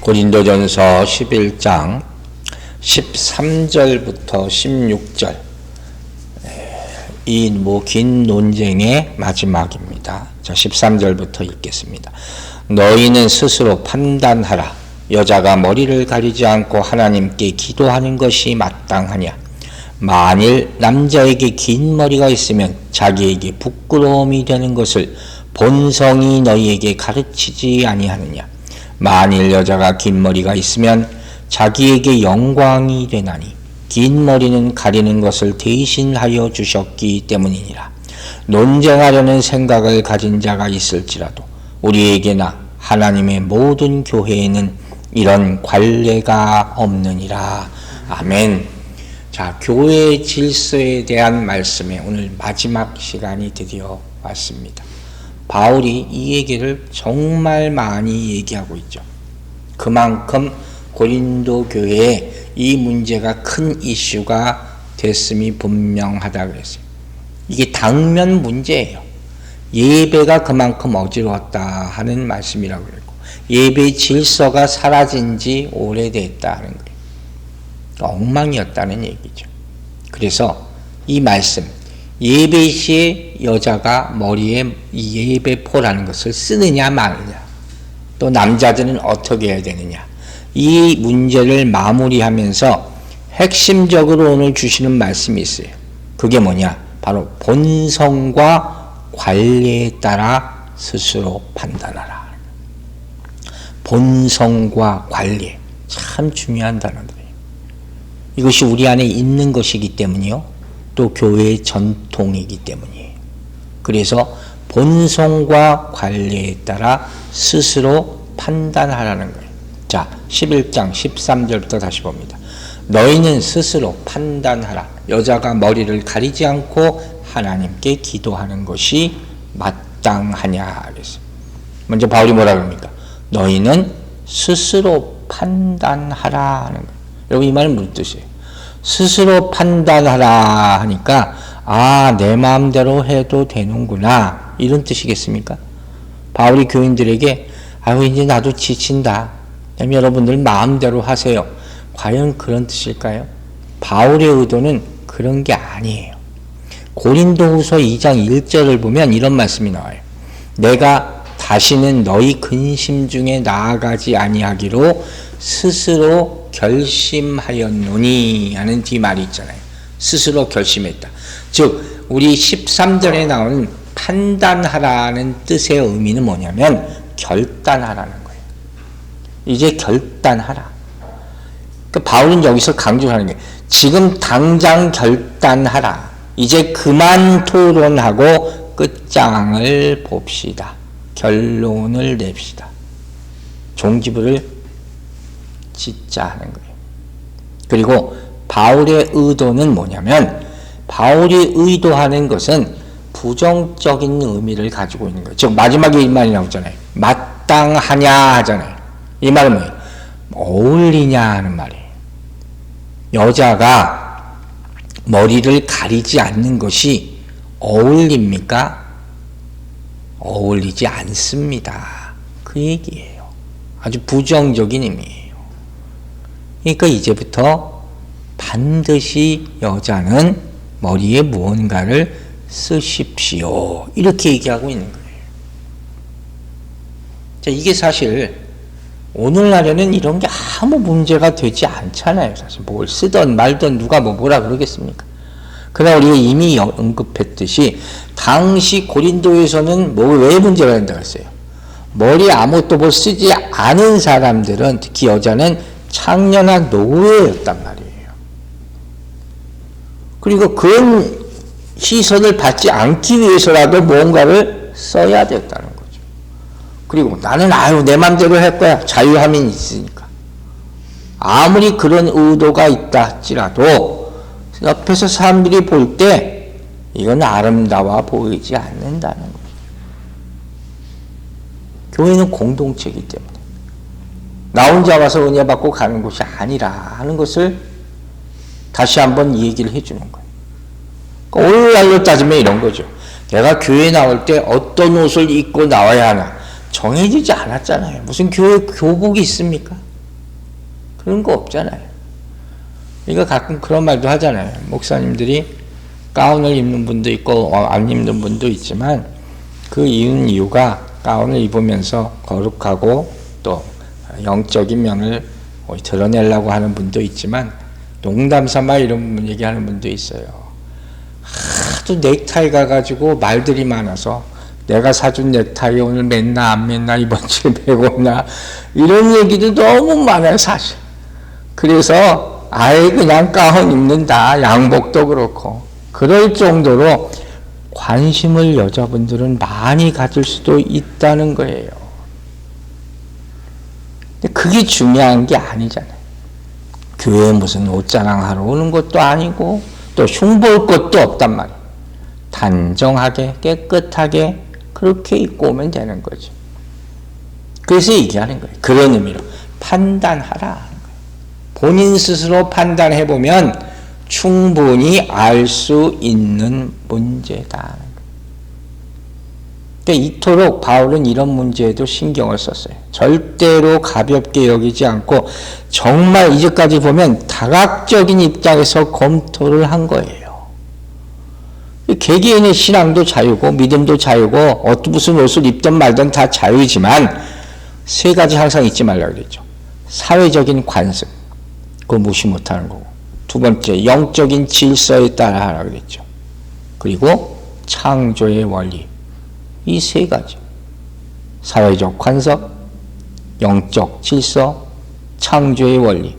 고린도전서 11장 13절부터 16절 이 긴 논쟁의 마지막입니다. 자, 13절부터 읽겠습니다. 너희는 스스로 판단하라. 여자가 머리를 가리지 않고 하나님께 기도하는 것이 마땅하냐? 만일 남자에게 긴 머리가 있으면 자기에게 부끄러움이 되는 것을 본성이 너희에게 가르치지 아니하느냐? 만일 여자가 긴 머리가 있으면 자기에게 영광이 되나니 긴 머리는 가리는 것을 대신하여 주셨기 때문이니라. 논쟁하려는 생각을 가진 자가 있을지라도 우리에게나 하나님의 모든 교회에는 이런 관례가 없느니라. 아멘. 자, 교회 질서에 대한 말씀에 오늘 마지막 시간이 드디어 왔습니다. 바울이 이 얘기를 정말 많이 얘기하고 있죠. 그만큼 고린도 교회에 이 문제가 큰 이슈가 됐음이 분명하다 그랬어요. 이게 당면 문제예요. 예배가 그만큼 어지러웠다 하는 말씀이라고 그랬고, 예배의 질서가 사라진 지 오래됐다 하는 거예요. 엉망이었다는 얘기죠. 그래서 이 말씀, 예배 시에 여자가 머리에 이 예배포라는 것을 쓰느냐 마느냐, 또 남자들은 어떻게 해야 되느냐, 이 문제를 마무리하면서 핵심적으로 오늘 주시는 말씀이 있어요. 그게 뭐냐? 바로 본성과 관례에 따라 스스로 판단하라. 본성과 관례, 참 중요한 단어들이에요. 이것이 우리 안에 있는 것이기 때문이요, 또 교회의 전통이기 때문이에요. 그래서 본성과 관례에 따라 스스로 판단하라는 거예요. 자, 11장 13절부터 다시 봅니다. 너희는 스스로 판단하라. 여자가 머리를 가리지 않고 하나님께 기도하는 것이 마땅하냐 그랬어요. 먼저 바울이 뭐라 그럽니까? 너희는 스스로 판단하라 하는 거예요. 여러분, 이 말은 무슨 뜻이에요? 스스로 판단하라 하니까 내 마음대로 해도 되는구나, 이런 뜻이겠습니까? 바울이 교인들에게 이제 나도 지친다, 여러분들 마음대로 하세요, 과연 그런 뜻일까요? 바울의 의도는 그런 게 아니에요. 고린도후서 2장 1절을 보면 이런 말씀이 나와요. 내가 다시는 너희 근심 중에 나아가지 아니하기로 스스로 결심하였노니 하는 뒷말이 있잖아요. 스스로 결심했다. 즉 우리 13절에 나오는 판단하라는 뜻의 의미는 뭐냐면 결단하라는 거예요. 이제 결단하라. 그러니까 바울은 여기서 강조하는 게 지금 당장 결단하라. 이제 그만 토론하고 끝장을 봅시다. 결론을 냅시다. 종지부를 짓자 하는 거예요. 그리고 바울의 의도는 뭐냐면, 바울이 의도하는 것은 부정적인 의미를 가지고 있는 거예요. 즉 마지막에 이 말이 나오잖아요. 마땅하냐 하잖아요. 이 말은 뭐예요? 어울리냐 하는 말이에요. 여자가 머리를 가리지 않는 것이 어울립니까? 어울리지 않습니다. 그 얘기예요. 아주 부정적인 의미예요. 그러니까 이제부터 반드시 여자는 머리에 무언가를 쓰십시오, 이렇게 얘기하고 있는 거예요. 자, 이게 사실 오늘날에는 이런 게 아무 문제가 되지 않잖아요. 사실 뭘 쓰던 말던 누가 뭐라 그러겠습니까? 그러나 우리가 이미 언급했듯이 당시 고린도에서는 왜 문제가 된다고 했어요? 머리에 아무것도 뭘 쓰지 않은 사람들은, 특히 여자는 창녀나 노예였단 말이에요. 그리고 그런 시선을 받지 않기 위해서라도 뭔가를 써야 됐다는 거죠. 그리고 나는 내 맘대로 할 거야, 자유함이 있으니까. 아무리 그런 의도가 있다 할지라도 옆에서 사람들이 볼 때 이건 아름다워 보이지 않는다는 거죠. 교회는 공동체이기 때문에 나 혼자 와서 은혜 받고 가는 곳이 아니라 하는 것을 다시 한번 얘기를 해주는 거예요. 그러니까 오늘날로 따지면 이런 거죠. 내가 교회 나올 때 어떤 옷을 입고 나와야 하나 정해지지 않았잖아요. 무슨 교회 교복이 있습니까? 그런 거 없잖아요. 그러니까 가끔 그런 말도 하잖아요. 목사님들이 가운을 입는 분도 있고 안 입는 분도 있지만 그 이유가 가운을 입으면서 거룩하고 또 영적인 면을 드러내려고 하는 분도 있지만 농담 삼아 이런 얘기하는 분도 있어요. 하도 넥타이 가가지고 말들이 많아서 내가 사준 넥타이 오늘 맸나 안 맸나 이번 주에 매고나 이런 얘기도 너무 많아요 사실. 그래서 아예 그냥 가운 입는다, 양복도 그렇고 그럴 정도로 관심을 여자분들은 많이 가질 수도 있다는 거예요. 근데 그게 중요한 게 아니잖아요. 교회에 무슨 옷자랑하러 오는 것도 아니고 또 흉볼 것도 없단 말이에요. 단정하게 깨끗하게 그렇게 입고 오면 되는 거죠. 그래서 얘기하는 거예요. 그런 의미로 판단하라 하는 거예요. 본인 스스로 판단해보면 충분히 알 수 있는 문제다. 그러니까 이토록 바울은 이런 문제에도 신경을 썼어요. 절대로 가볍게 여기지 않고 정말 이제까지 보면 다각적인 입장에서 검토를 한 거예요. 개개인의 신앙도 자유고 믿음도 자유고 무슨 옷을 입든 말든 다 자유지만 세 가지 항상 잊지 말라고 그랬죠. 사회적인 관습, 그거 무시 못하는 거고, 두 번째 영적인 질서에 따라 하라고 그랬죠. 그리고 창조의 원리, 이 세 가지, 사회적 관습, 영적 질서, 창조의 원리,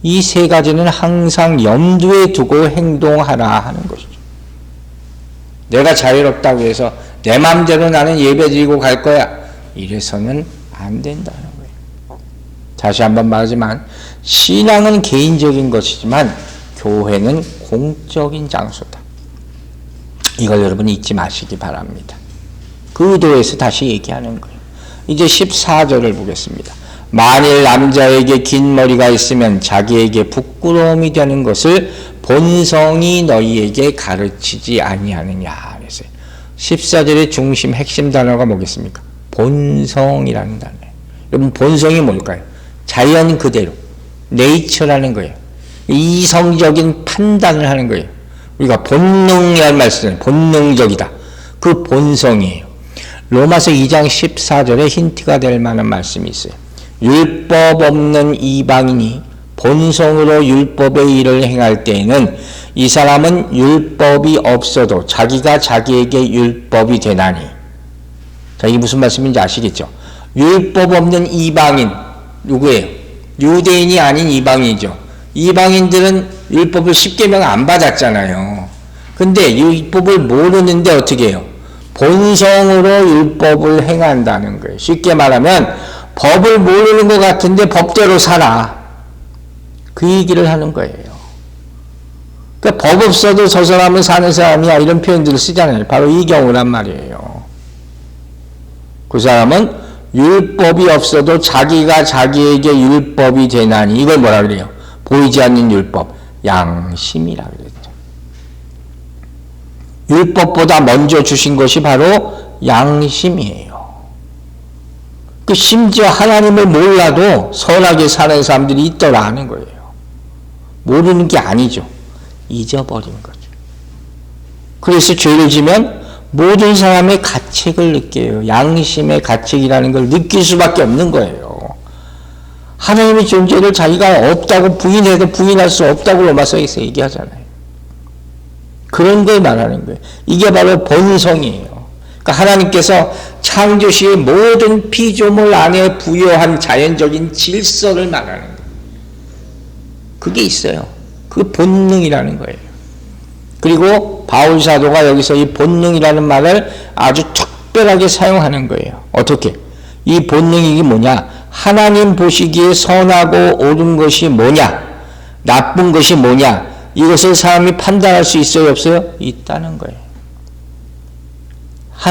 이 세 가지는 항상 염두에 두고 행동하라 하는 것이죠. 내가 자유롭다고 해서 내 마음대로 나는 예배드리고 갈 거야, 이래서는 안 된다는 거예요. 다시 한번 말하지만 신앙은 개인적인 것이지만 교회는 공적인 장소다. 이걸 여러분 잊지 마시기 바랍니다. 그 의도에서 다시 얘기하는 거예요. 이제 14절을 보겠습니다. 만일 남자에게 긴 머리가 있으면 자기에게 부끄러움이 되는 것을 본성이 너희에게 가르치지 아니하느냐 그랬어요. 14절의 중심 핵심 단어가 뭐겠습니까? 본성이라는 단어예요. 여러분 본성이 뭘까요? 자연 그대로 네이처라는 거예요. 이성적인 판단을 하는 거예요. 우리가 본능이라는 말씀을 본능적이다. 그 본성이에요. 로마서 2장 14절에 힌트가 될 만한 말씀이 있어요. 율법 없는 이방인이 본성으로 율법의 일을 행할 때에는 이 사람은 율법이 없어도 자기가 자기에게 율법이 되나니. 자, 이게 무슨 말씀인지 아시겠죠? 율법 없는 이방인, 누구예요? 유대인이 아닌 이방인이죠. 이방인들은 율법을 십계명 안 받았잖아요. 근데 율법을 모르는데 어떻게 해요? 본성으로 율법을 행한다는 거예요. 쉽게 말하면 법을 모르는 것 같은데 법대로 살아. 그 얘기를 하는 거예요. 그러니까 법 없어도 저 사람은 사는 사람이야, 이런 표현들을 쓰잖아요. 바로 이 경우란 말이에요. 그 사람은 율법이 없어도 자기가 자기에게 율법이 되나니, 이걸 뭐라 그래요? 보이지 않는 율법, 양심이라 그랬죠. 율법보다 먼저 주신 것이 바로 양심이에요. 그 심지어 하나님을 몰라도 선하게 사는 사람들이 있더라 하는 거예요. 모르는 게 아니죠. 잊어버린 거죠. 그래서 죄를 지면 모든 사람의 가책을 느껴요. 양심의 가책이라는 걸 느낄 수밖에 없는 거예요. 하나님의 존재를 자기가 없다고 부인해도 부인할 수 없다고 로마서에서 얘기하잖아요. 그런 걸 말하는 거예요. 이게 바로 본성이에요. 그러니까 하나님께서 창조시의 모든 피조물 안에 부여한 자연적인 질서를 말하는 거예요. 그게 있어요. 그 본능이라는 거예요. 그리고 바울 사도가 여기서 이 본능이라는 말을 아주 특별하게 사용하는 거예요. 어떻게? 이 본능이 뭐냐? 하나님 보시기에 선하고 옳은 것이 뭐냐? 나쁜 것이 뭐냐? 이것을 사람이 판단할 수 있어요, 없어요? 있다는 거예요.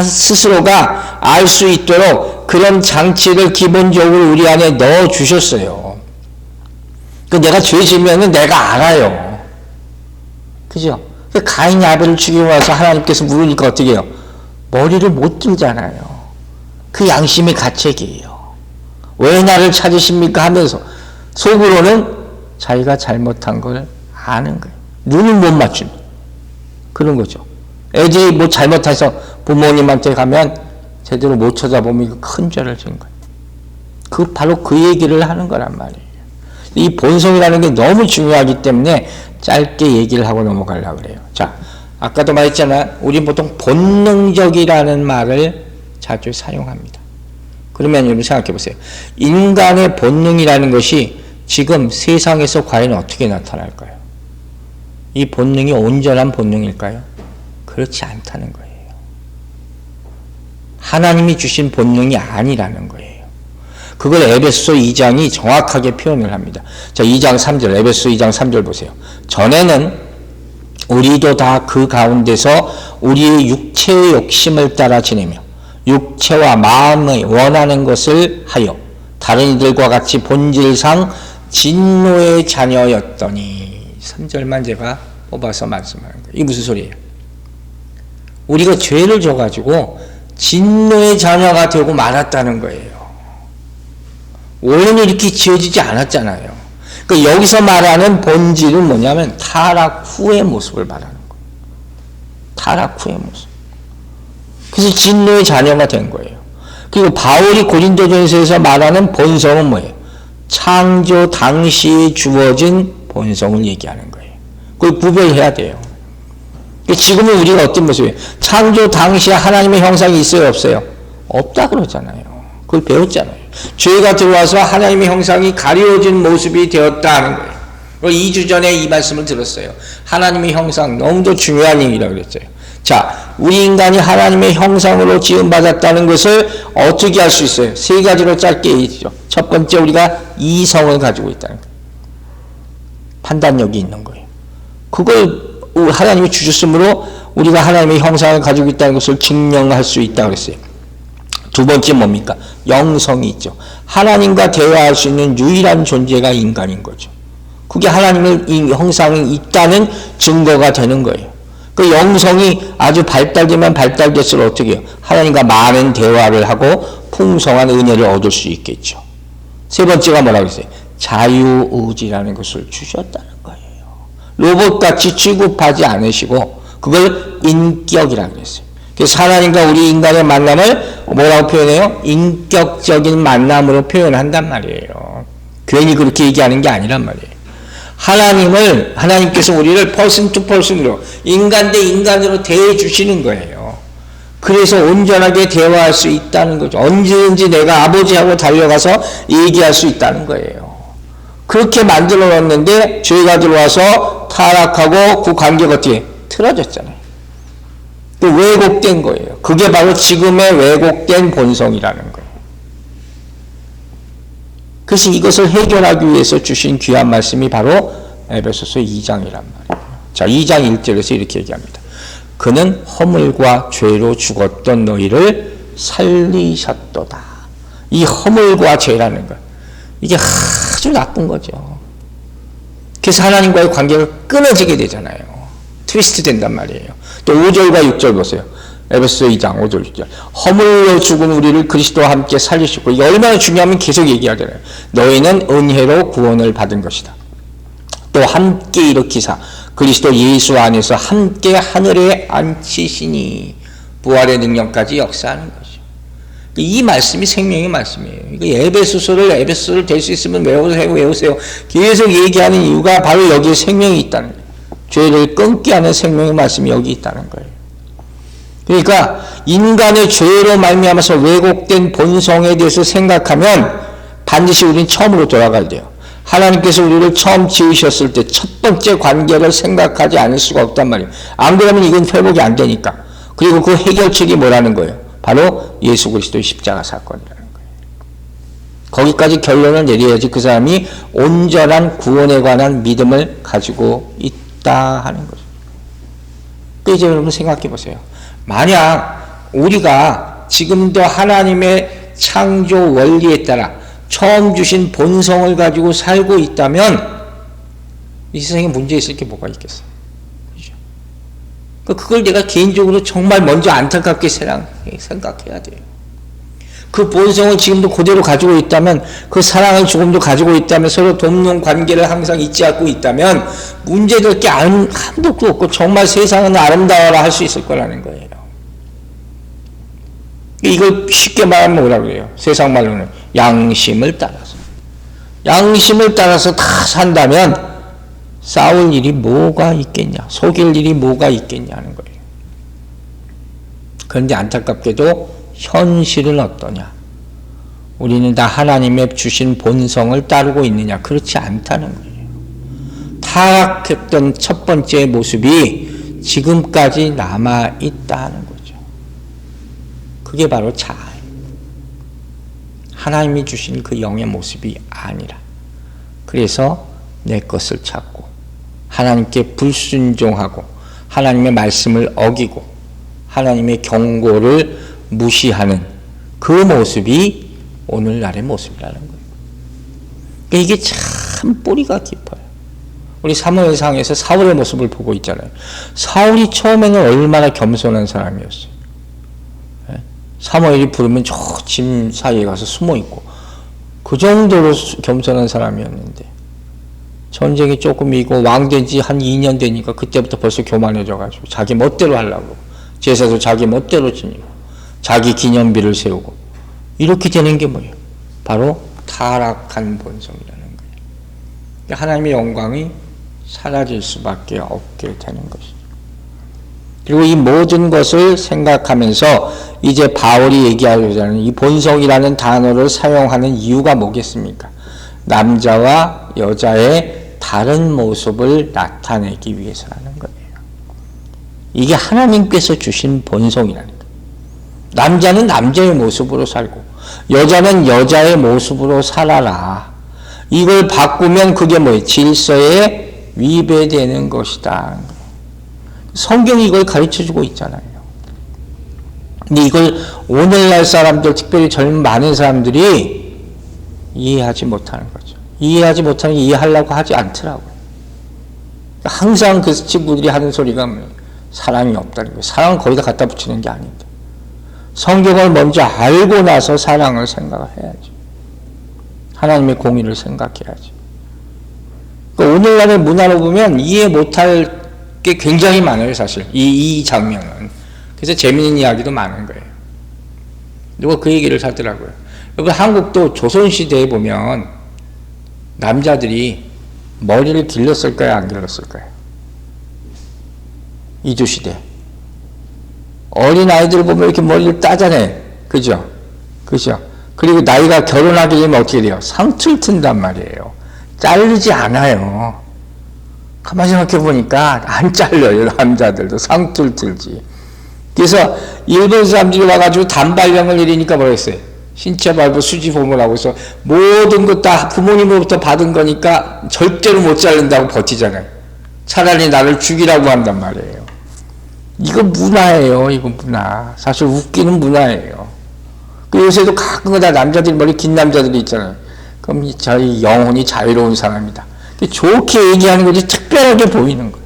스스로가 알 수 있도록 그런 장치를 기본적으로 우리 안에 넣어 주셨어요. 내가 죄 지면은 내가 알아요. 그죠? 가인이 아벨을 죽이고 나서 하나님께서 물으니까 어떻게 해요? 머리를 못 들잖아요. 그 양심의 가책이에요. 왜 나를 찾으십니까? 하면서 속으로는 자기가 잘못한 걸 아는 거예요. 눈을 못 맞춘 그런 거죠. 애들이 뭐 잘못해서 부모님한테 가면 제대로 못 쳐다보면 이거 큰 죄를 지은 거예요. 바로 그 얘기를 하는 거란 말이에요. 이 본성이라는 게 너무 중요하기 때문에 짧게 얘기를 하고 넘어가려고 그래요. 자, 아까도 말했잖아. 우리 보통 본능적이라는 말을 자주 사용합니다. 그러면 여러분 생각해 보세요. 인간의 본능이라는 것이 지금 세상에서 과연 어떻게 나타날까요? 이 본능이 온전한 본능일까요? 그렇지 않다는 거예요. 하나님이 주신 본능이 아니라는 거예요. 그걸 에베소 2장이 정확하게 표현을 합니다. 자, 2장 3절, 에베소 2장 3절 보세요. 전에는 우리도 다 그 가운데서 우리의 육체의 욕심을 따라 지내며 육체와 마음의 원하는 것을 하여 다른 이들과 같이 본질상 진노의 자녀였더니 3절만 제가 뽑아서 말씀하는 거예요. 이게 무슨 소리예요? 우리가 죄를 져가지고 진노의 자녀가 되고 말았다는 거예요. 원래는 이렇게 지어지지 않았잖아요. 그러니까 여기서 말하는 본질은 뭐냐면 타락 후의 모습을 말하는 거예요. 타락 후의 모습. 그래서 진노의 자녀가 된 거예요. 그리고 바울이 고린도전서에서 말하는 본성은 뭐예요? 창조 당시에 주어진 본성을 얘기하는 거예요. 그걸 구별해야 돼요. 지금은 우리가 어떤 모습이에요? 창조 당시에 하나님의 형상이 있어요, 없어요? 없다 그러잖아요. 그걸 배웠잖아요. 죄가 들어와서 하나님의 형상이 가려진 모습이 되었다 하는 거예요. 2주 전에 이 말씀을 들었어요. 하나님의 형상, 너무도 중요한 얘기라고 그랬어요. 자, 우리 인간이 하나님의 형상으로 지음받았다는 것을 어떻게 할 수 있어요? 세 가지로 짧게 얘기했죠. 첫 번째, 우리가 이성을 가지고 있다는 거예요. 판단력이 있는 거예요. 그걸 하나님이 주셨으므로 우리가 하나님의 형상을 가지고 있다는 것을 증명할 수 있다고 그랬어요. 두 번째 뭡니까? 영성이 있죠. 하나님과 대화할 수 있는 유일한 존재가 인간인 거죠. 그게 하나님의 형상이 있다는 증거가 되는 거예요. 그 영성이 아주 발달되면 발달될수록 어떻게 해요? 하나님과 많은 대화를 하고 풍성한 은혜를 얻을 수 있겠죠. 세 번째가 뭐라고 했어요? 자유의지라는 것을 주셨다는 거예요. 로봇같이 취급하지 않으시고 그걸 인격이라고 했어요. 그래서 하나님과 우리 인간의 만남을 뭐라고 표현해요? 인격적인 만남으로 표현한단 말이에요. 괜히 그렇게 얘기하는 게 아니란 말이에요. 하나님께서 우리를 person to person으로, 인간 대 인간으로 대해 주시는 거예요. 그래서 온전하게 대화할 수 있다는 거죠. 언제든지 내가 아버지하고 달려가서 얘기할 수 있다는 거예요. 그렇게 만들어 놨는데 죄가 들어와서 타락하고 그 관계가 어떻게 틀어졌잖아요. 왜곡된 거예요. 그게 바로 지금의 왜곡된 본성이라는 거예요. 그래서 이것을 해결하기 위해서 주신 귀한 말씀이 바로 에베소서 2장이란 말이에요. 자, 2장 1절에서 이렇게 얘기합니다. 그는 허물과 죄로 죽었던 너희를 살리셨도다. 이 허물과 죄라는 것, 이게 아주 나쁜 거죠. 그래서 하나님과의 관계가 끊어지게 되잖아요. 트위스트 된단 말이에요. 또 5절과 6절 보세요. 에베소 2장 5절 6절. 허물로 죽은 우리를 그리스도와 함께 살리시고, 이게 얼마나 중요하면 계속 얘기하잖아요. 너희는 은혜로 구원을 받은 것이다. 또 함께 일으키사 그리스도 예수 안에서 함께 하늘에 앉히시니 부활의 능력까지 역사하는 거죠. 이 말씀이 생명의 말씀이에요. 이거 에베소서를 될 수 있으면 외우세요. 계속 얘기하는 이유가 바로 여기에 생명이 있다는 거예요. 죄를 끊게 하는 생명의 말씀이 여기 있다는 거예요. 그러니까 인간의 죄로 말미암아서 왜곡된 본성에 대해서 생각하면 반드시 우리는 처음으로 돌아가야 돼요. 하나님께서 우리를 처음 지으셨을 때 첫 번째 관계를 생각하지 않을 수가 없단 말이에요. 안 그러면 이건 회복이 안 되니까. 그리고 그 해결책이 뭐라는 거예요? 바로 예수 그리스도의 십자가 사건이라는 거예요. 거기까지 결론을 내려야지 그 사람이 온전한 구원에 관한 믿음을 가지고 있다 하는 거죠. 그 이제 여러분 생각해 보세요. 만약 우리가 지금도 하나님의 창조 원리에 따라 처음 주신 본성을 가지고 살고 있다면 이 세상에 문제 있을 게 뭐가 있겠어요? 그죠? 그걸 내가 개인적으로 정말 먼저 안타깝게 생각해야 돼요. 그 본성을 지금도 그대로 가지고 있다면, 그 사랑을 조금도 가지고 있다면, 서로 돕는 관계를 항상 잊지 않고 있다면 문제될 게 한도 없고 정말 세상은 아름다워라 할 수 있을 거라는 거예요. 이걸 쉽게 말하면 뭐라 그래요? 세상 말로는 양심을 따라서 다 산다면 싸울 일이 뭐가 있겠냐, 속일 일이 뭐가 있겠냐 하는 거예요. 그런데 안타깝게도 현실은 어떠냐? 우리는 다 하나님의 주신 본성을 따르고 있느냐? 그렇지 않다는 거예요. 타락했던 첫 번째 모습이 지금까지 남아있다는 거죠. 그게 바로 자아예요. 하나님이 주신 그 영의 모습이 아니라. 그래서 내 것을 찾고 하나님께 불순종하고 하나님의 말씀을 어기고 하나님의 경고를 무시하는 그 모습이 오늘날의 모습이라는 거예요. 이게 참 뿌리가 깊어요. 우리 사무엘상에서 사울의 모습을 보고 있잖아요. 사울이 처음에는 얼마나 겸손한 사람이었어요. 사무엘이 부르면 저 짐 사이에 가서 숨어 있고 그 정도로 겸손한 사람이었는데 전쟁이 조금 이고 왕된 지 한 2년 되니까 그때부터 벌써 교만해져 가지고 자기 멋대로 하려고 제사도 자기 멋대로 지니고 자기 기념비를 세우고 이렇게 되는 게 뭐예요? 바로 타락한 본성이라는 거예요. 하나님의 영광이 사라질 수밖에 없게 되는 것이죠. 그리고 이 모든 것을 생각하면서 이제 바울이 얘기하고자 하는 이 본성이라는 단어를 사용하는 이유가 뭐겠습니까? 남자와 여자의 다른 모습을 나타내기 위해서라는 거예요. 이게 하나님께서 주신 본성이라는 거예요. 남자는 남자의 모습으로 살고 여자는 여자의 모습으로 살아라. 이걸 바꾸면 그게 뭐예요? 질서에 위배되는 것이다. 성경이 이걸 가르쳐주고 있잖아요. 근데 이걸 오늘날 사람들, 특별히 젊은 많은 사람들이 이해하지 못하는 거죠. 이해하지 못하는 게 이해하려고 하지 않더라고요. 항상 그 친구들이 하는 소리가 사랑이 없다는 거예요. 사랑은 거기다 갖다 붙이는 게 아닌데. 성경을 먼저 알고 나서 사랑을 생각을 해야지. 하나님의 공의를 생각해야지. 그러니까 오늘날의 문화로 보면 이해 못할 게 굉장히 많아요, 사실. 이 장면은. 그래서 재미있는 이야기도 많은 거예요. 누가 그 얘기를 하더라고요. 여러분, 한국도 조선시대에 보면 남자들이 머리를 길렀을까요, 안 길렀을까요? 이주시대. 어린 아이들 보면 이렇게 머리를 따잖아요. 그죠? 그죠? 그리고 나이가 결혼하게 되면 어떻게 돼요? 상투를 튼단 말이에요. 자르지 않아요. 가만히 생각해 보니까 안 잘려요. 남자들도 상투를 틀지. 그래서 일본 사람들이 와가지고 단발령을 내리니까 뭐라 했어요? 신체 발부 수지보물 하고 해서 모든 것 다 부모님으로부터 받은 거니까 절대로 못 자른다고 버티잖아요. 차라리 나를 죽이라고 한단 말이에요. 이거 문화예요. 이거 문화. 사실 웃기는 문화예요. 요새도 가끔 다 남자들이 머리 긴 남자들이 있잖아요. 그럼 저희 영혼이 자유로운 사람이다. 좋게 얘기하는 거지 특별하게 보이는 거예요.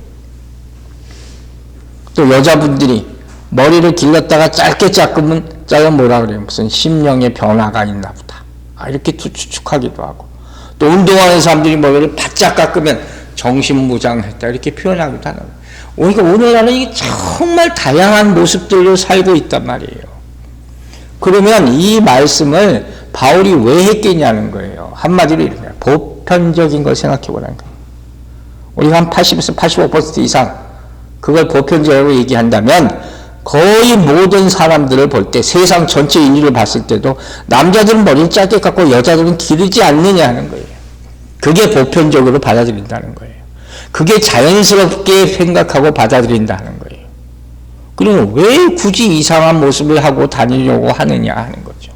또 여자분들이 머리를 길렀다가 짧게 자르면 뭐라 그래요? 무슨 심령의 변화가 있나 보다. 이렇게 추측하기도 하고. 또 운동하는 사람들이 머리를 바짝 깎으면 정신무장했다. 이렇게 표현하기도 하는 거예요. 그러니까 오늘날은 이게 정말 다양한 모습들로 살고 있단 말이에요. 그러면 이 말씀을 바울이 왜 했겠냐는 거예요. 한마디로 이렇게 보편적인 걸 생각해 보라는 거예요. 우리가 한 80에서 85% 이상 그걸 보편적으로 얘기한다면 거의 모든 사람들을 볼 때 세상 전체 인류를 봤을 때도 남자들은 머리를 짧게 깎고 여자들은 기르지 않느냐 하는 거예요. 그게 보편적으로 받아들인다는 거예요. 그게 자연스럽게 생각하고 받아들인다는 거예요. 그러면 왜 굳이 이상한 모습을 하고 다니려고 하느냐 하는 거죠.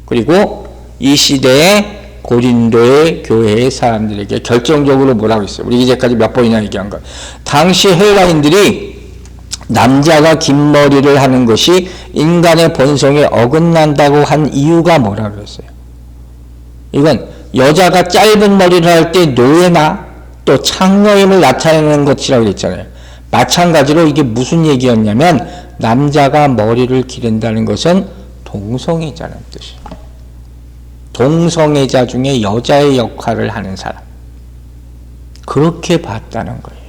그리고 이 시대에 고린도의 교회의 사람들에게 결정적으로 뭐라고 했어요? 우리 이제까지 몇 번이나 얘기한 것. 당시 헬라인들이 남자가 긴 머리를 하는 것이 인간의 본성에 어긋난다고 한 이유가 뭐라고 그랬어요? 이건 여자가 짧은 머리를 할 때 노예나 또 창녀임을 나타내는 것이라고 그랬잖아요. 마찬가지로 이게 무슨 얘기였냐면 남자가 머리를 기른다는 것은 동성애자라는 뜻이에요. 동성애자 중에 여자의 역할을 하는 사람. 그렇게 봤다는 거예요.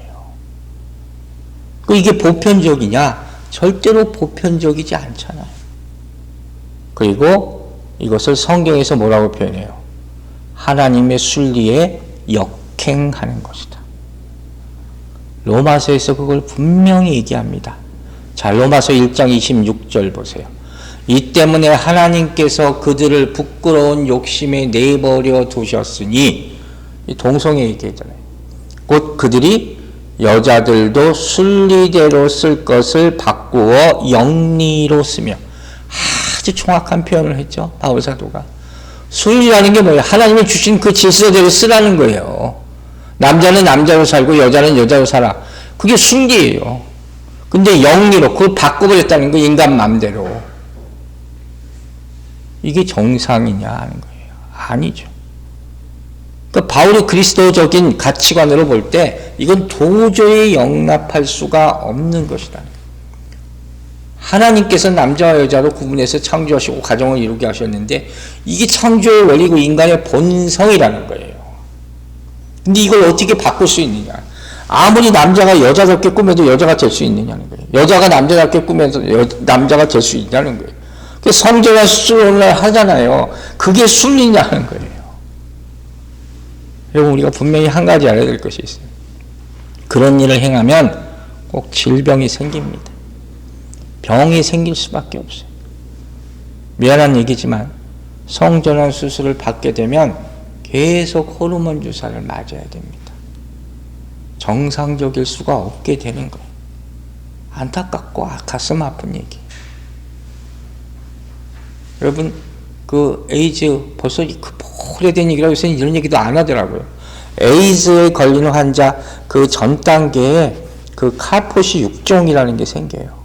이게 보편적이냐? 절대로 보편적이지 않잖아요. 그리고 이것을 성경에서 뭐라고 표현해요? 하나님의 순리에 역행하는 것이다. 로마서에서 그걸 분명히 얘기합니다. 자, 로마서 1장 26절 보세요. 이 때문에 하나님께서 그들을 부끄러운 욕심에 내버려 두셨으니, 이 동성애 얘기했잖아요. 곧 그들이 여자들도 순리대로 쓸 것을 바꾸어 영리로 쓰며, 아주 정확한 표현을 했죠, 바울 사도가. 순리라는 게 뭐예요? 하나님이 주신 그 질서대로 쓰라는 거예요. 남자는 남자로 살고 여자는 여자로 살아. 그게 순리예요. 근데 영리로 그걸 바꿔버렸다는 거, 인간 마음대로. 이게 정상이냐 하는 거예요. 아니죠. 그러니까 바울의 그리스도적인 가치관으로 볼 때 이건 도저히 용납할 수가 없는 것이다. 하나님께서 남자와 여자로 구분해서 창조하시고 가정을 이루게 하셨는데 이게 창조의 원리고 인간의 본성이라는 거예요. 근데 이걸 어떻게 바꿀 수 있느냐? 아무리 남자가 여자답게 꾸며도 여자가 될 수 있느냐는 거예요. 여자가 남자답게 꾸며도 남자가 될 수 있냐는 거예요. 그 성전과 수술을 하잖아요. 그게 순리냐는 거예요. 여러분, 우리가 분명히 한 가지 알아야 될 것이 있어요. 그런 일을 행하면 꼭 질병이 생깁니다. 병이 생길 수밖에 없어요. 미안한 얘기지만 성전환 수술을 받게 되면 계속 호르몬 주사를 맞아야 됩니다. 정상적일 수가 없게 되는 거예요. 안타깝고 가슴 아픈 얘기. 여러분, 그 에이즈 벌써 그 오래된 얘기라고 해서 이런 얘기도 안 하더라고요. 에이즈에 걸리는 환자 그 전 단계에 그 칼포시 육종이라는 게 생겨요.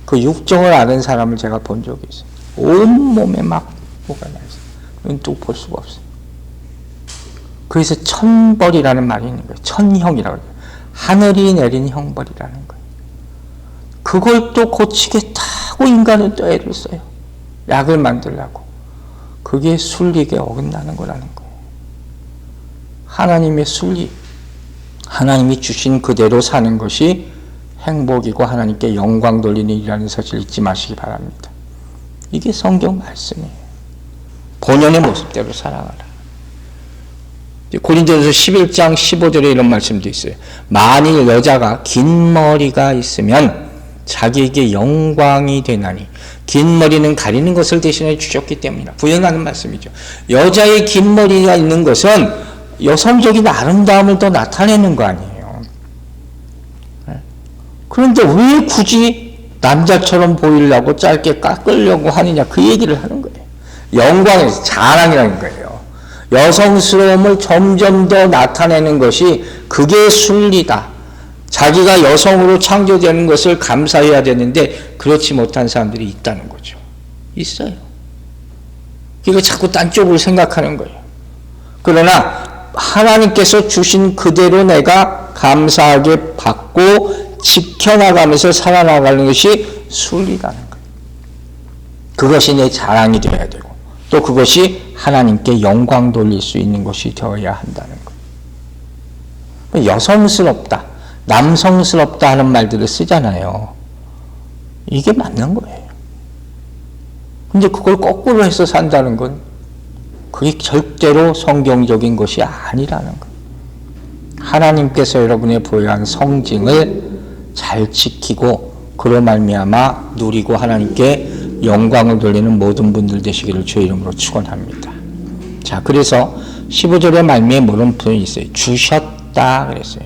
그 육종을 아는 사람을 제가 본 적이 있어요. 온몸에 막 뭐가 나 있어요. 눈도 볼 수가 없어요. 그래서 천벌이라는 말이 있는 거예요. 천형이라고 해요. 하늘이 내린 형벌이라는 거예요. 그걸 또 고치겠다고 인간은 또 애를 써요. 약을 만들려고. 그게 순리에 어긋나는 거라는 거예요. 하나님의 순리, 하나님이 주신 그대로 사는 것이 행복이고 하나님께 영광 돌리는 일이라는 사실을 잊지 마시기 바랍니다. 이게 성경 말씀이에요. 본연의 모습대로 살아가라. 고린도전서 11장 15절에 이런 말씀도 있어요. 만일 여자가 긴 머리가 있으면 자기에게 영광이 되나니, 긴 머리는 가리는 것을 대신해 주셨기 때문이다. 부연하는 말씀이죠. 여자의 긴 머리가 있는 것은 여성적인 아름다움을 더 나타내는 거 아니에요. 그런데 왜 굳이 남자처럼 보이려고 짧게 깎으려고 하느냐, 그 얘기를 하는 거예요. 영광에서 자랑이라는 거예요. 여성스러움을 점점 더 나타내는 것이 그게 순리다. 자기가 여성으로 창조되는 것을 감사해야 되는데 그렇지 못한 사람들이 있다는 거죠. 있어요. 이거 자꾸 딴 쪽으로 생각하는 거예요. 그러나 하나님께서 주신 그대로 내가 감사하게 받고 지켜나가면서 살아나가는 것이 순리라는 거예요. 그것이 내 자랑이 되어야 되고 또 그것이 하나님께 영광 돌릴 수 있는 것이 되어야 한다는 거예요. 여성스럽다, 남성스럽다 하는 말들을 쓰잖아요. 이게 맞는 거예요. 근데 그걸 거꾸로 해서 산다는 건 그게 절대로 성경적인 것이 아니라는 거예요. 하나님께서 여러분의 부여한 성징을 잘 지키고 그로 말미암아 누리고 하나님께 영광을 돌리는 모든 분들 되시기를 주의 이름으로 축원합니다. 자, 그래서 15절의 말미에 모르는 표현이 있어요. 주셨다 그랬어요.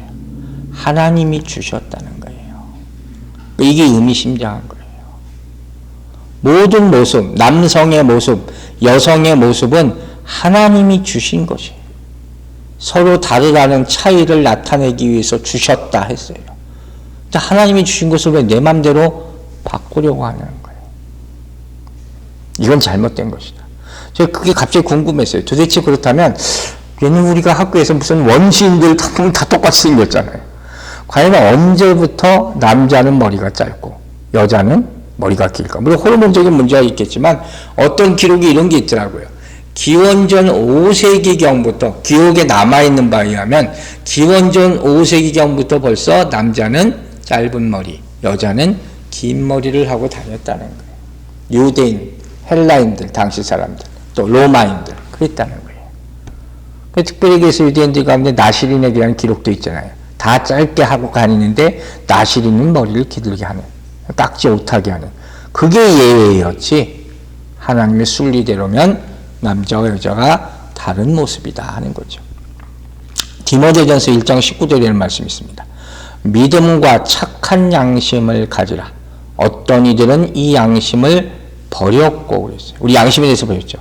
하나님이 주셨다는 거예요. 이게 의미심장한 거예요. 모든 모습, 남성의 모습, 여성의 모습은 하나님이 주신 것이에요. 서로 다르다는 차이를 나타내기 위해서 주셨다 했어요. 하나님이 주신 것을 왜 내 맘대로 바꾸려고 하는 거예요. 이건 잘못된 것이다. 제가 그게 갑자기 궁금했어요. 도대체 그렇다면 얘는 우리가 학교에서 무슨 원시인들 다 똑같이 생겼잖아요. 과연 언제부터 남자는 머리가 짧고 여자는 머리가 길까? 물론 호르몬적인 문제가 있겠지만 어떤 기록이 이런 게 있더라고요. 기원전 5세기경부터 기록에 남아있는 바에 의하면 기원전 5세기경부터 벌써 남자는 짧은 머리, 여자는 긴 머리를 하고 다녔다는 거예요. 유대인, 헬라인들, 당시 사람들, 또 로마인들 그랬다는 거예요. 특별히 그래서 유대인들 가운데 나시린에 대한 기록도 있잖아요. 다 짧게 하고 다니는데 나시린은 머리를 기들게 하는, 깎지 못하게 하는, 그게 예외였지 하나님의 순리대로면 남자와 여자가 다른 모습이다 하는 거죠. 디모데전서 1장 19절에는 말씀이 있습니다. 믿음과 착한 양심을 가지라. 어떤 이들은 이 양심을 버렸고 그랬어요. 우리 양심에 대해서 배웠죠.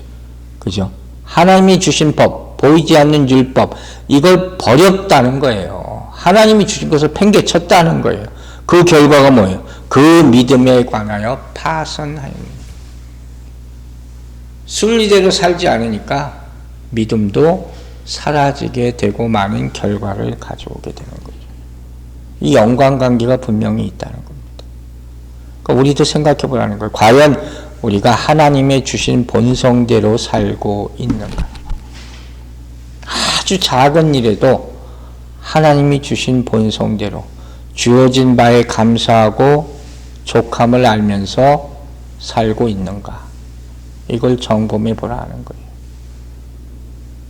그죠? 하나님이 주신 법, 보이지 않는 율법, 이걸 버렸다는 거예요. 하나님이 주신 것을 팽개쳤다는 거예요. 그 결과가 뭐예요? 그 믿음에 관하여 파선하였습니다. 순리대로 살지 않으니까 믿음도 사라지게 되고 많은 결과를 가져오게 되는 거죠. 이 연관관계가 분명히 있다는 겁니다. 그러니까 우리도 생각해 보라는 거예요. 과연 우리가 하나님의 주신 본성대로 살고 있는가? 아주 작은 일에도 하나님이 주신 본성대로 주어진 바에 감사하고 족함을 알면서 살고 있는가? 이걸 점검해 보라는 거예요.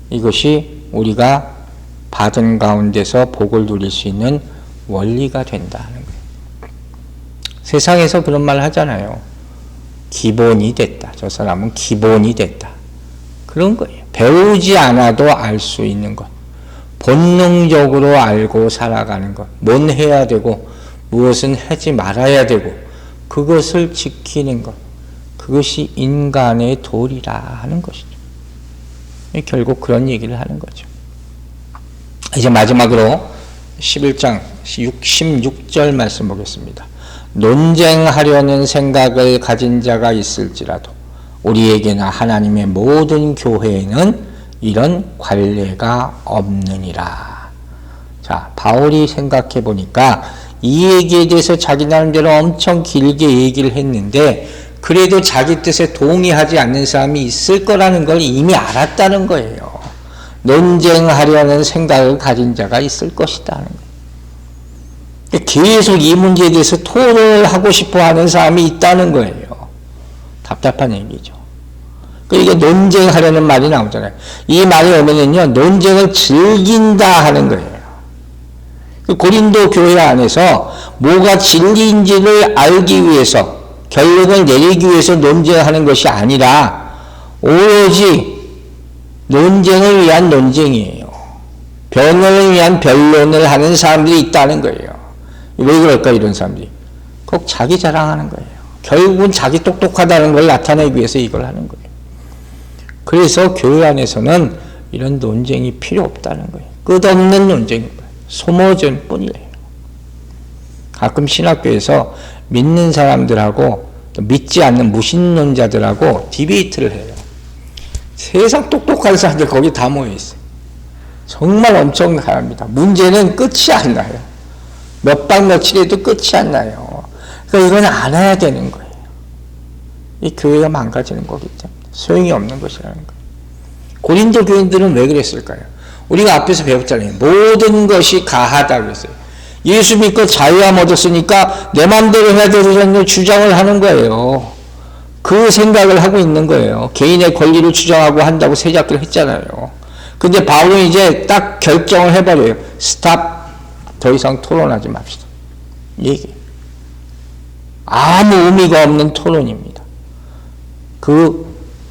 이것이 우리가 받은 가운데서 복을 누릴 수 있는 원리가 된다는 거예요. 세상에서 그런 말 하잖아요. 기본이 됐다. 저 사람은 기본이 됐다. 그런 거예요. 배우지 않아도 알 수 있는 것. 본능적으로 알고 살아가는 것. 뭔 해야 되고 무엇은 하지 말아야 되고 그것을 지키는 것. 그것이 인간의 도리라 하는 것이죠. 결국 그런 얘기를 하는 거죠. 이제 마지막으로 11장 16절 말씀 보겠습니다. 논쟁하려는 생각을 가진 자가 있을지라도 우리에게나 하나님의 모든 교회에는 이런 관례가 없느니라. 자, 바울이 생각해 보니까 이 얘기에 대해서 자기 나름대로 엄청 길게 얘기를 했는데 그래도 자기 뜻에 동의하지 않는 사람이 있을 거라는 걸 이미 알았다는 거예요. 논쟁하려는 생각을 가진 자가 있을 것이다는 거예요. 계속 이 문제에 대해서 토론을 하고 싶어 하는 사람이 있다는 거예요. 답답한 얘기죠. 이게 논쟁하려는 말이 나오잖아요. 이 말이 오면은요, 논쟁을 즐긴다 하는 거예요. 고린도 교회 안에서 뭐가 진리인지를 알기 위해서, 결론을 내리기 위해서 논쟁하는 것이 아니라, 오로지 논쟁을 위한 논쟁이에요. 변론을 위한 변론을 하는 사람들이 있다는 거예요. 왜 그럴까, 이런 사람들이? 꼭 자기 자랑하는 거예요. 결국은 자기 똑똑하다는 걸 나타내기 위해서 이걸 하는 거예요. 그래서 교회 안에서는 이런 논쟁이 필요 없다는 거예요. 끝없는 논쟁인 거예요. 소모전 뿐이에요. 가끔 신학교에서 믿는 사람들하고 또 믿지 않는 무신론자들하고 디베이트를 해요. 세상 똑똑한 사람들 거기 다 모여있어요. 정말 엄청납니다. 문제는 끝이 안 나요. 몇 박 며칠 해도 끝이 안 나요. 그러니까 이건 안 해야 되는 거예요. 이 교회가 망가지는 거기 때문에 소용이 없는 것이라는 거예요. 고린도 교인들은 왜 그랬을까요? 우리가 앞에서 배웠잖아요. 모든 것이 가하다 그랬어요. 예수 믿고 자유함 얻었으니까 내 마음대로 해야 되는 주장을 하는 거예요. 그 생각을 하고 있는 거예요. 개인의 권리를 주장하고 한다고 세작기를 했잖아요. 근데 바울은 이제 딱 결정을 해버려요. 스탑. 더 이상 토론하지 맙시다. 얘기. 아무 의미가 없는 토론입니다. 그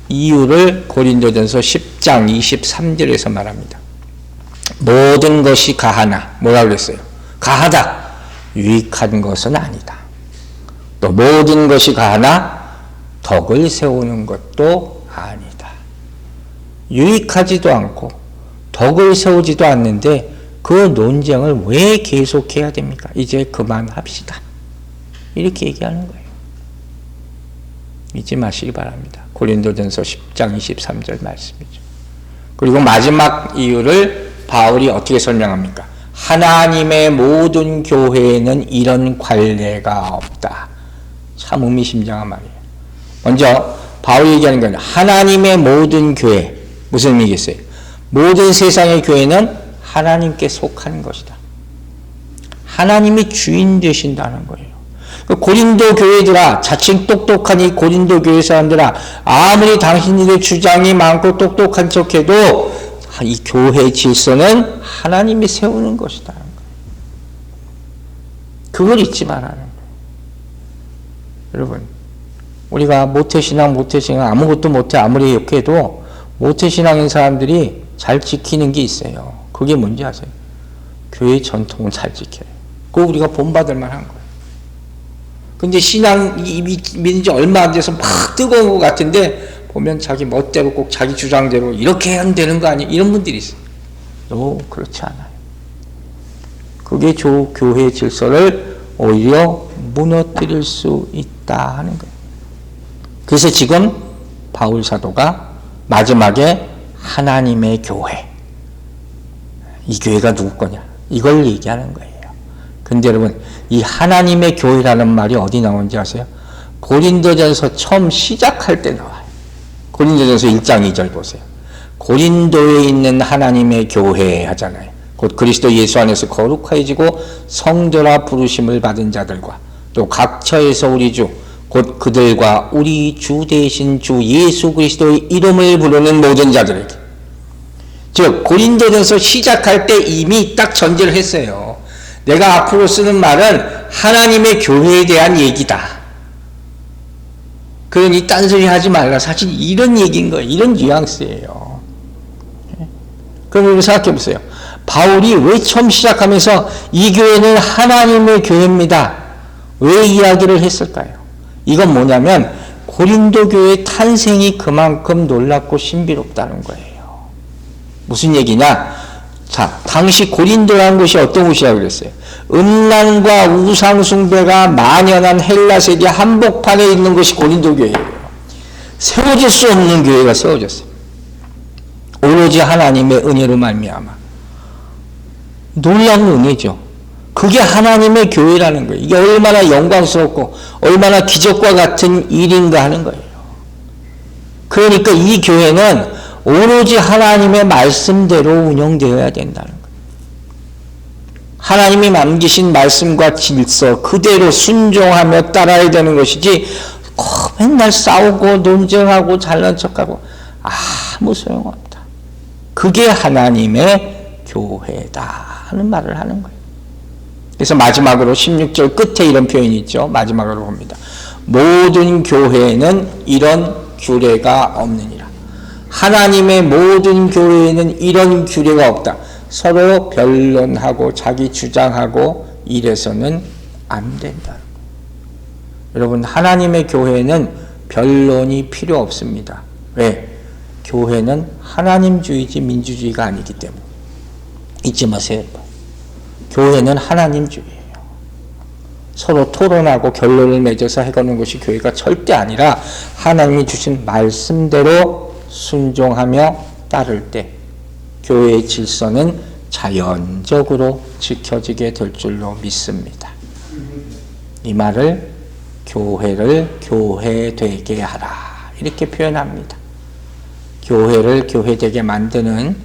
이유를 고린도전서 10장 23절에서 말합니다. 모든 것이 가하나, 뭐라 그랬어요? 가하다. 유익한 것은 아니다. 또 모든 것이 가하나 덕을 세우는 것도 아니다. 유익하지도 않고 덕을 세우지도 않는데 그 논쟁을 왜 계속해야 됩니까? 이제 그만합시다. 이렇게 얘기하는 거예요. 잊지 마시기 바랍니다. 고린도전서 10장 23절 말씀이죠. 그리고 마지막 이유를 바울이 어떻게 설명합니까? 하나님의 모든 교회에는 이런 관례가 없다. 자, 참 의미심장한 말이에요. 먼저 바울이 얘기하는 건 하나님의 모든 교회. 무슨 의미겠어요? 모든 세상의 교회는 하나님께 속한 것이다. 하나님이 주인 되신다는 거예요. 고린도 교회들아, 자칭 똑똑한 이 고린도 교회 사람들아, 아무리 당신들의 주장이 많고 똑똑한 척해도 이 교회 질서는 하나님이 세우는 것이다. 그걸 잊지 말라는 거예요. 여러분, 우리가 모태신앙 아무것도 못해 아무리 욕해도 모태신앙인 사람들이 잘 지키는 게 있어요. 그게 뭔지 아세요? 교회 전통을 잘 지켜요. 그거 우리가 본받을 만한 거예요. 근데 신앙이 믿은 지 얼마 안 돼서 막 뜨거운 것 같은데 보면 자기 멋대로 꼭 자기 주장대로 이렇게 해야 되는 거 아니에요? 이런 분들이 있어요. 그렇지 않아요. 그게 교회 질서를 오히려 무너뜨릴 수 있다 하는 거예요. 그래서 지금 바울 사도가 마지막에 하나님의 교회, 이 교회가 누구 거냐 이걸 얘기하는 거예요. 근데 여러분, 이 하나님의 교회라는 말이 어디 나오는지 아세요? 고린도전서 처음 시작할 때 나와요. 고린도전서 1장 2절 보세요. 고린도에 있는 하나님의 교회 하잖아요. 곧 그리스도 예수 안에서 거룩하여지고 성도라 부르심을 받은 자들과 또 각 처에서 우리 주 곧 그들과 우리 주 대신 주 예수 그리스도의 이름을 부르는 모든 자들에게, 즉 고린도전서 시작할 때 이미 딱 전제를 했어요. 내가 앞으로 쓰는 말은 하나님의 교회에 대한 얘기다. 그러니 딴소리 하지 말라. 사실 이런 얘기인 거예요. 이런 뉘앙스예요. 그럼 여러분 생각해 보세요. 바울이 왜 처음 시작하면서 이 교회는 하나님의 교회입니다, 왜 이야기를 했을까요? 이건 뭐냐면 고린도 교회의 탄생이 그만큼 놀랍고 신비롭다는 거예요. 무슨 얘기냐? 자, 당시 고린도라는 곳이 어떤 곳이라고 그랬어요? 음란과 우상숭배가 만연한 헬라 세계 한복판에 있는 곳이 고린도 교회예요. 세워질 수 없는 교회가 세워졌어요. 오로지 하나님의 은혜로 말미암아. 놀라운 은혜죠. 그게 하나님의 교회라는 거예요. 이게 얼마나 영광스럽고 얼마나 기적과 같은 일인가 하는 거예요. 그러니까 이 교회는 오로지 하나님의 말씀대로 운영되어야 된다는 거예요. 하나님이 남기신 말씀과 질서 그대로 순종하며 따라야 되는 것이지 맨날 싸우고 논쟁하고 잘난 척하고 아무 소용없다. 그게 하나님의 교회다 하는 말을 하는 거예요. 그래서 마지막으로 16절 끝에 이런 표현이 있죠. 마지막으로 봅니다. 모든 교회에는 이런 규례가 없느니라. 하나님의 모든 교회에는 이런 규례가 없다. 서로 변론하고 자기 주장하고 이래서는 안 된다. 여러분, 하나님의 교회는 변론이 필요 없습니다. 왜? 교회는 하나님주의지 민주주의가 아니기 때문에. 잊지 마세요. 교회는 하나님주의예요. 서로 토론하고 결론을 맺어서 해가는 것이 교회가 절대 아니라 하나님이 주신 말씀대로 순종하며 따를 때 교회의 질서는 자연적으로 지켜지게 될 줄로 믿습니다. 이 말을 교회를 교회되게 하라 이렇게 표현합니다. 교회를 교회되게 만드는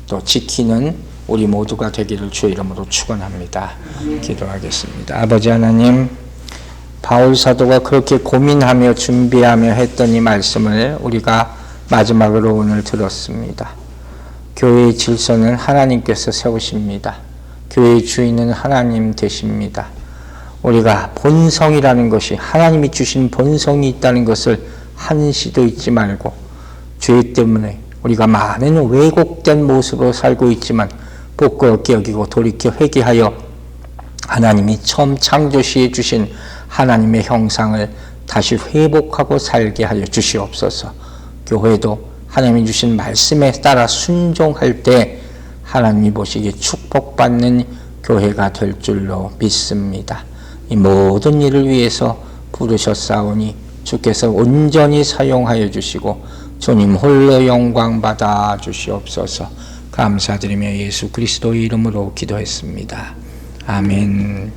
또 지키는 우리 모두가 되기를 주의 이름으로 축원합니다. 기도하겠습니다. 아버지 하나님, 바울 사도가 그렇게 고민하며 준비하며 했던 이 말씀을 우리가 마지막으로 오늘 들었습니다. 교회의 질서는 하나님께서 세우십니다. 교회의 주인은 하나님 되십니다. 우리가 본성이라는 것이 하나님이 주신 본성이 있다는 것을 한시도 잊지 말고, 죄 때문에 우리가 많은 왜곡된 모습으로 살고 있지만 부끄럽게 여기고 돌이켜 회개하여 하나님이 처음 창조시에 주신 하나님의 형상을 다시 회복하고 살게 하여 주시옵소서. 교회도 하나님이 주신 말씀에 따라 순종할 때 하나님이 보시기에 축복받는 교회가 될 줄로 믿습니다. 이 모든 일을 위해서 부르셨사오니 주께서 온전히 사용하여 주시고 주님 홀로 영광 받아 주시옵소서. 감사드리며 예수 그리스도의 이름으로 기도했습니다. 아멘.